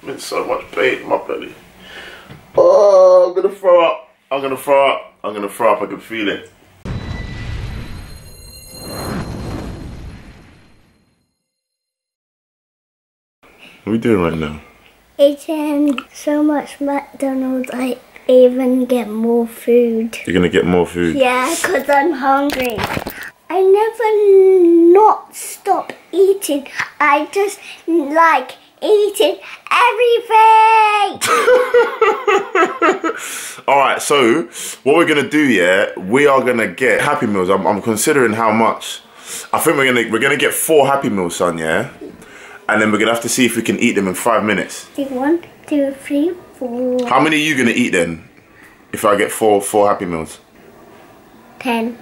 I'm in so much pain in my belly. Oh, I'm gonna throw up. I'm gonna throw up. I'm gonna throw up. I can feel it. What are we doing right now? Eating so much McDonald's, I even get more food. You're gonna get more food? Yeah, because I'm hungry. I never not stop eating. I just like eating everything. Alright, so what we're gonna do, yeah, we are gonna get Happy Meals. I'm considering how much. I think we're gonna get 4 Happy Meals, son, yeah? And then we're gonna have to see if we can eat them in 5 minutes. 1, 2, 3, 4. How many are you gonna eat then? If I get four Happy Meals? 10.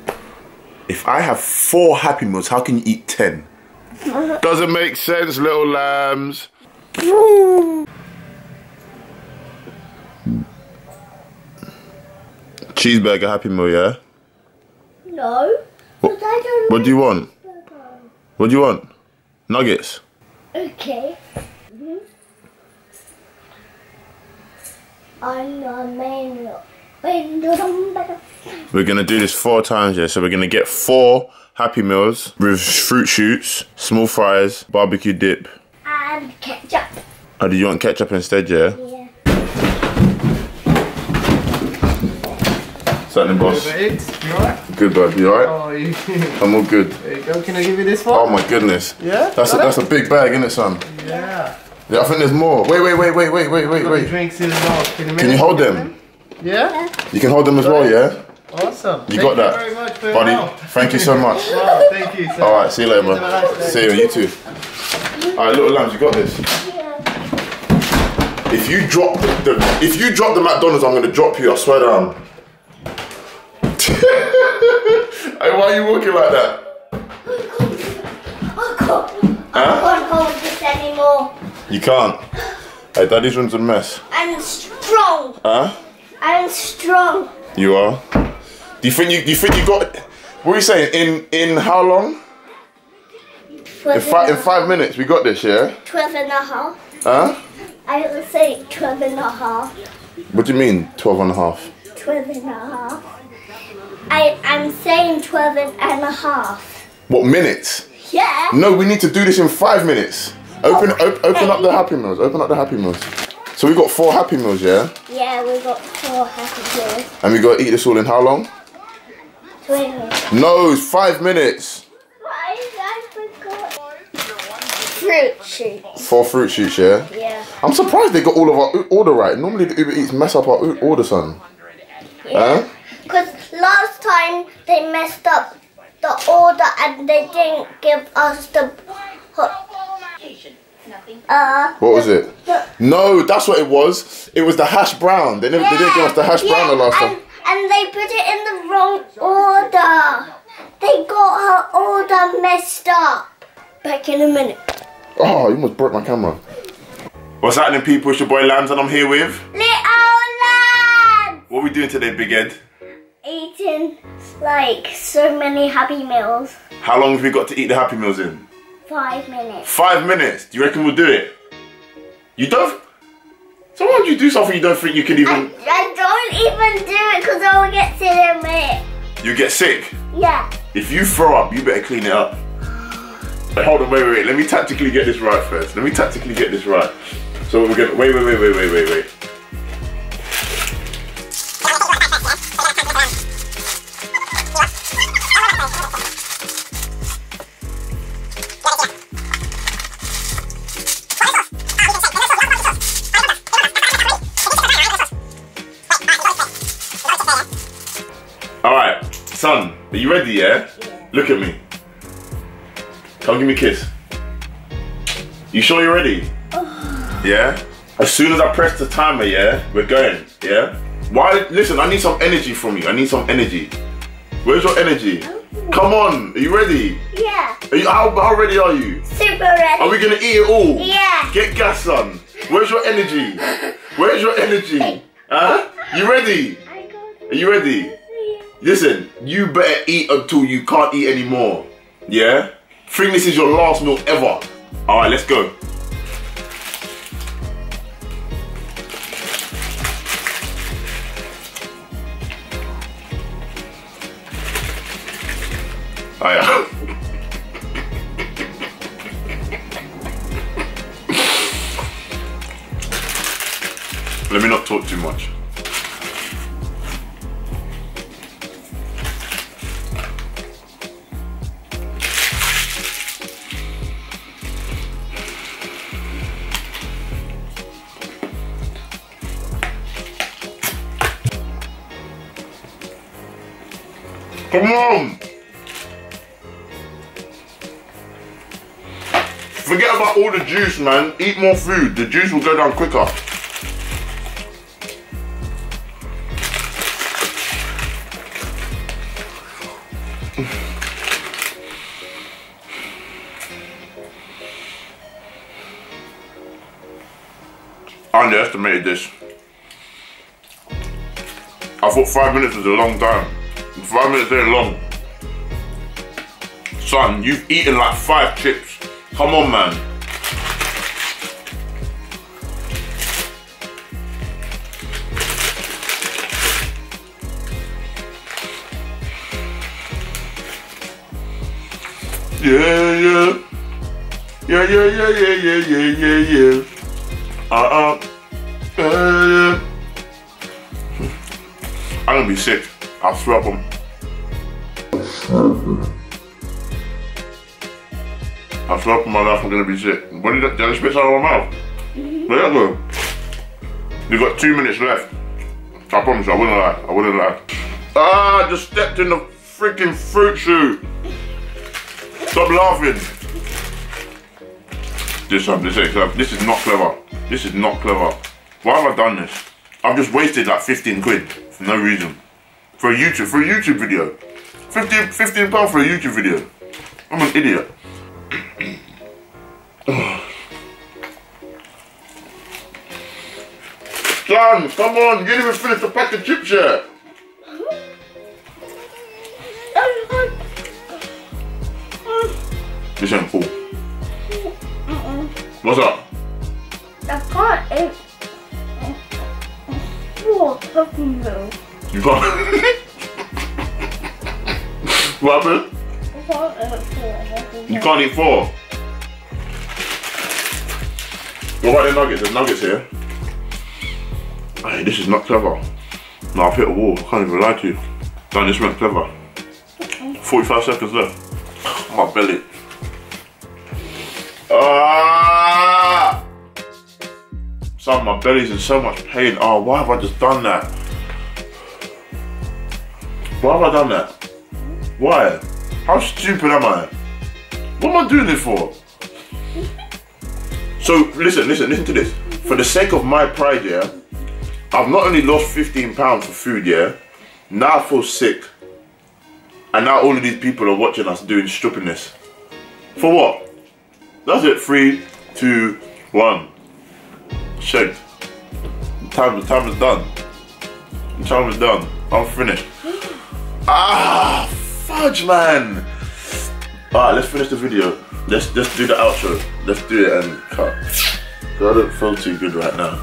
If I have 4 Happy Meals, how can you eat 10? Doesn't make sense, little lambs. Cheeseburger Happy Meal, yeah? No. What do you want? What do you want? Nuggets? Okay. We're gonna do this 4 times, yeah? So we're gonna get 4 Happy Meals with fruit shoots, small fries, barbecue dip. And ketchup. Oh, do you want ketchup instead, yeah? Yeah. Something, boss. You alright? Good, bud. You alright? Oh, you... I'm all good. There you go. Can I give you this one? Oh my goodness. Yeah? That's a big bag, isn't it, son? Yeah. Yeah, I think there's more. Wait. Drinks in as well. Can you hold them? Yeah? You can hold them as well, yeah? Awesome. You got that? Thank you very much for your Buddy, help. thank you so much. Wow, thank you, sir. Alright, see you later, man. See you too. Alright, little lambs, you got this. If you drop the McDonald's, I'm gonna drop you, I swear down. Hey, why are you walking like that? I can't hold this anymore. You can't. Hey, daddy's room's a mess. I'm strong. Huh? I'm strong. You are? Do you think you got what are you saying? In how long? 12 In 5 minutes, we got this, yeah? 12 and a half. Huh? I will say 12 and a half. What do you mean 12 and a half? 12 and a half. I'm saying 12 and a half. What, minutes? Yeah. No, we need to do this in 5 minutes. Open up the Happy Meals. Open up the Happy Meals. So we got 4 Happy Meals, yeah? Yeah, we got 4 Happy Meals. And we gotta eat this all in how long? 20. No, it's 5 minutes. I forgot. Fruit shoots. 4 fruit shoots, yeah? Yeah. I'm surprised they got all of our order right. Normally the Uber Eats mess up our order, son. Yeah. Because last time they messed up the order and they didn't give us the... What was it? No, that's what it was. It was the hash brown. They didn't give us the hash brown the last time. And they put it in the wrong order. They got her order messed up. Back in a minute. Oh, you almost broke my camera. What's happening, people? It's your boy Lams and I'm here with... Little Lams! What are we doing today, big head? Eating like so many Happy Meals. How long have we got to eat the Happy Meals in? 5 minutes. 5 minutes? Do you reckon we'll do it? You don't? So why would you do something you don't think you can even... I don't even do it because I will get sick in a minute. You get sick? Yeah. If you throw up, you better clean it up. Wait, hold on, wait. Let me tactically get this right first. So we're gonna... Wait. Alright, son, are you ready, yeah? Look at me. Come give me a kiss. You sure you're ready? Yeah? As soon as I press the timer, yeah, we're going, yeah? Why? Listen, I need some energy from you. I need some energy. Where's your energy? Come on, are you ready? Yeah. How ready are you? Super ready. Are we gonna eat it all? Yeah. Get gas, son. Where's your energy? Where's your energy? Huh? You ready? Are you ready? Listen, you better eat until you can't eat anymore. Yeah? Think this is your last meal ever. Alright, let's go. yeah. Let me not talk too much. Come on! Forget about all the juice, man. Eat more food. The juice will go down quicker. I underestimated this. I thought 5 minutes was a long time. 5 minutes ain't long. Son, you've eaten like 5 chips. Come on, man. Yeah, yeah. Yeah, yeah, yeah, yeah, yeah, yeah, yeah, yeah. Yeah. I'm gonna be sick. I'll throw up them. I'll throw up in my mouth, I'm gonna be sick. What did I spit out of my mouth? Where that go? You got 2 minutes left. I promise you, I wouldn't lie. I wouldn't lie. Ah, I just stepped in the freaking fruit shoot. Stop laughing. This ain't clever. This is not clever. This is not clever. Why have I done this? I've just wasted like 15 quid for no reason. For a YouTube video. 15 pounds for a YouTube video. I'm an idiot. Son, come on, you didn't even finish the pack of chips yet. This ain't cool. What's up? I can't eat 4 Puppy Milk. You can't? What happened? I can't eat 4 Puppy Milk. You can't eat 4? What about the nuggets? There's nuggets here. Hey, this is not clever. No, I've hit a wall. I can't even lie to you. Damn, this went clever. 45 seconds left. My belly. Ah! Son, my belly's in so much pain. Oh, why have I just done that? Why have I done that? Why? How stupid am I? What am I doing this for? So, listen to this. For the sake of my pride, yeah, I've not only lost 15 pounds for food, yeah, now I feel sick. And now all of these people are watching us doing stupidness. For what? That's it. 3, 2, 1. Shake. Time is done. Time is done. I'm finished. Ah, fudge, man. Alright, let's finish the video. Let's do the outro. Let's do it and cut. I don't feel too good right now.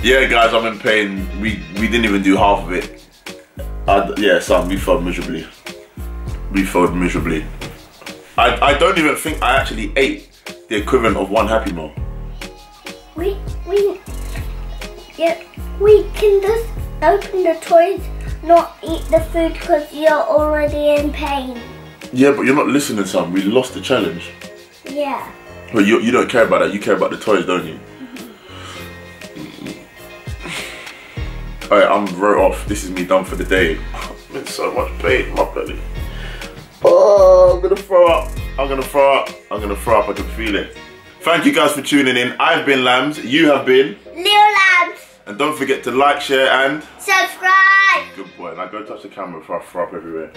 Yeah, guys, I'm in pain. We didn't even do half of it. Yeah, son, we failed miserably. We failed miserably. I don't even think I actually ate the equivalent of 1 Happy Meal. We can just open the toys, not eat the food because you're already in pain. Yeah, but you're not listening, son. We lost the challenge. Yeah. Well, you don't care about that. You care about the toys, don't you? Alright, I'm wrote off. This is me done for the day. I'm in so much pain in my belly. Oh, I'm gonna throw up. I'm gonna throw up. I'm gonna throw up. I can feel it. Thank you guys for tuning in. I've been Lams. You have been Lil Lams. And don't forget to like, share, and subscribe. good boy. Now go touch the camera before I throw up everywhere.